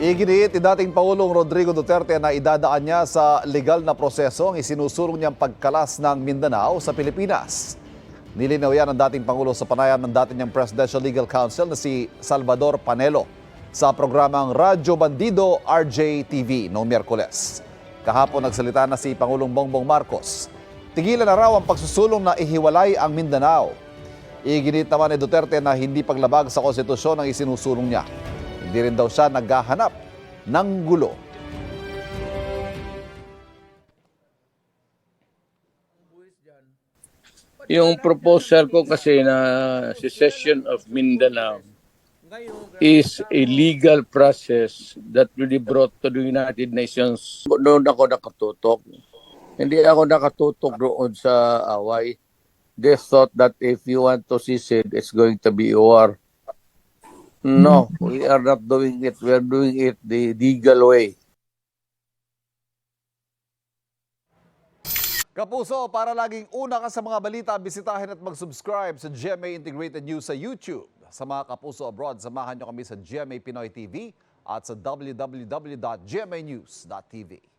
Iginiit ni dating Pangulong Rodrigo Duterte na idadaan niya sa legal na proseso ang isinusulong niyang pagkalas ng Mindanao sa Pilipinas. Nilinaw yan ng dating Pangulo sa panayam ng dating niyang Presidential Legal Counsel na si Salvador Panelo sa programang Radyo Bandido RJTV noong Miyerkules. Kahapon nagsalita na si Pangulong Bongbong Marcos. Tigilan na raw ang pagsusulong na ihiwalay ang Mindanao. Iginit naman ni Duterte na hindi paglabag sa konstitusyon ang isinusulong niya. Hindi rin daw siya naghahanap ng gulo. Yung proposal ko kasi na secession of Mindanao is a legal process that will be brought to the United Nations. Doon ako nakatutok. Hindi ako nakatutok doon sa away. They thought that if you want to secede, it's going to be war. No, we are not doing it. We are doing it the legal way. Kapuso, para laging una ka sa mga balita, bisitahin at mag-subscribe sa GMA Integrated News sa YouTube. Sa mga kapuso abroad, samahan nyo kami sa GMA Pinoy TV at sa www.gmanews.tv.